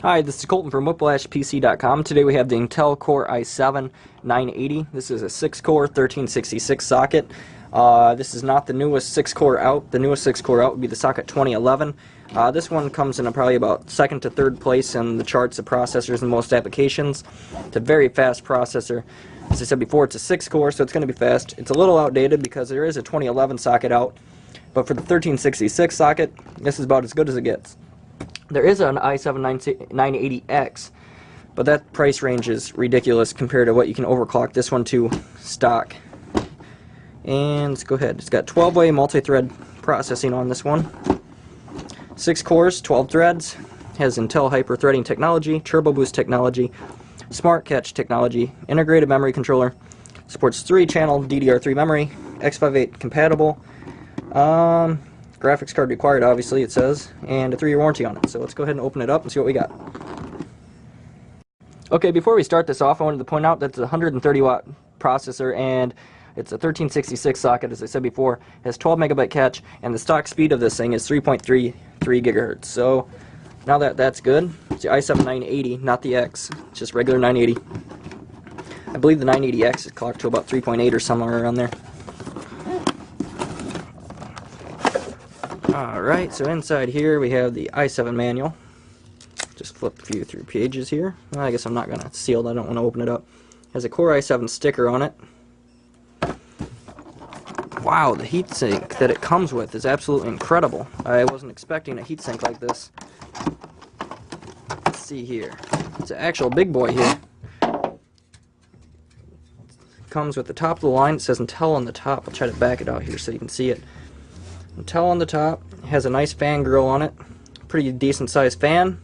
Hi, this is Colton from WhiplashPC.com. Today we have the Intel Core i7-980. This is a 6-core 1366 socket. This is not the newest 6-core out. The newest 6-core out would be the socket 2011. This one comes in probably about 2nd to 3rd place in the charts of processors in most applications. It's a very fast processor. As I said before, it's a 6-core, so it's going to be fast. It's a little outdated because there is a 2011 socket out, but for the 1366 socket, this is about as good as it gets. There is an i7-980X, but that price range is ridiculous compared to what you can overclock this one to stock. And let's go ahead. It's got 12-way multi-thread processing on this one. 6 cores, 12 threads. Has Intel Hyper Threading technology, Turbo Boost technology, Smart Catch technology, integrated memory controller. Supports 3-channel DDR3 memory, X58 compatible. Graphics card required, obviously, it says, and a 3-year warranty on it. So let's go ahead and open it up and see what we got. Okay, before we start this off, I wanted to point out that it's a 130-watt processor, and it's a 1366 socket, as I said before. It has 12 megabyte cache, and the stock speed of this thing is 3.33 gigahertz. So now that's good. It's the i7-980, not the X. It's just regular 980. I believe the 980X is clocked to about 3.8 or somewhere around there. Alright, so inside here we have the i7 manual. Just flip a few through pages here. Well, I guess I'm not going to seal it, I don't want to open it up. It has a Core i7 sticker on it. Wow, the heatsink that it comes with is absolutely incredible. I wasn't expecting a heatsink like this. Let's see here. It's an actual big boy here. It comes with the top of the line. It says Intel on the top. I'll try to back it out here so you can see it. Intel on the top, has a nice fan grill on it, pretty decent sized fan.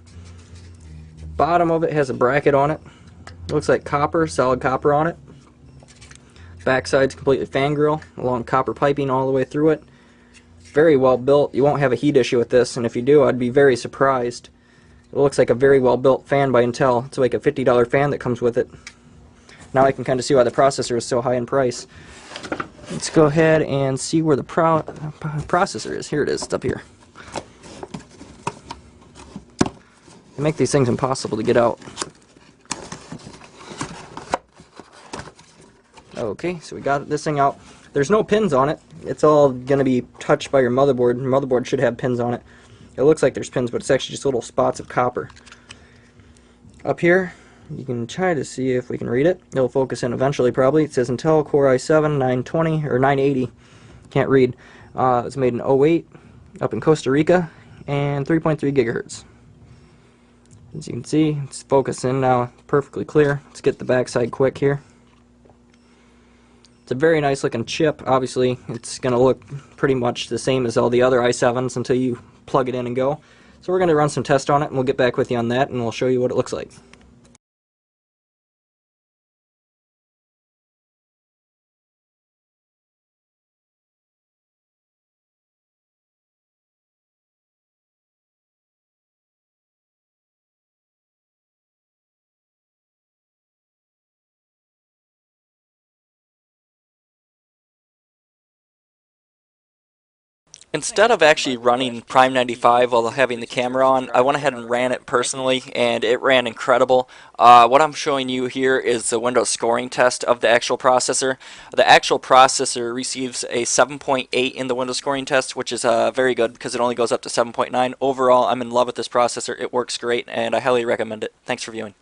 Bottom of it has a bracket on it, looks like copper, solid copper on it. Backside's completely fan grill, long copper piping all the way through it. Very well built. You won't have a heat issue with this, and if you do, I'd be very surprised. It looks like a very well built fan by Intel. It's like a $50 fan that comes with it. Now I can kind of see why the processor is so high in price. Let's go ahead and see where the processor is. Here it is. It's up here. They make these things impossible to get out. Okay, so we got this thing out. There's no pins on it. It's all going to be touched by your motherboard. Your motherboard should have pins on it. It looks like there's pins, but it's actually just little spots of copper. Up here, you can try to see if we can read it. It'll focus in eventually, probably. It says Intel Core i7-920 or 980. Can't read. It's made in '08, up in Costa Rica, and 3.3 gigahertz. As you can see, it's focusing now, perfectly clear. Let's get the backside quick here. It's a very nice looking chip. Obviously, it's going to look pretty much the same as all the other i7s until you plug it in and go. So we're going to run some tests on it, and we'll get back with you on that, and we'll show you what it looks like. Instead of actually running Prime 95 while having the camera on, I went ahead and ran it personally, and it ran incredible. What I'm showing you here is the Windows scoring test of the actual processor. The actual processor receives a 7.8 in the Windows scoring test, which is very good because it only goes up to 7.9. Overall, I'm in love with this processor. It works great, and I highly recommend it. Thanks for viewing.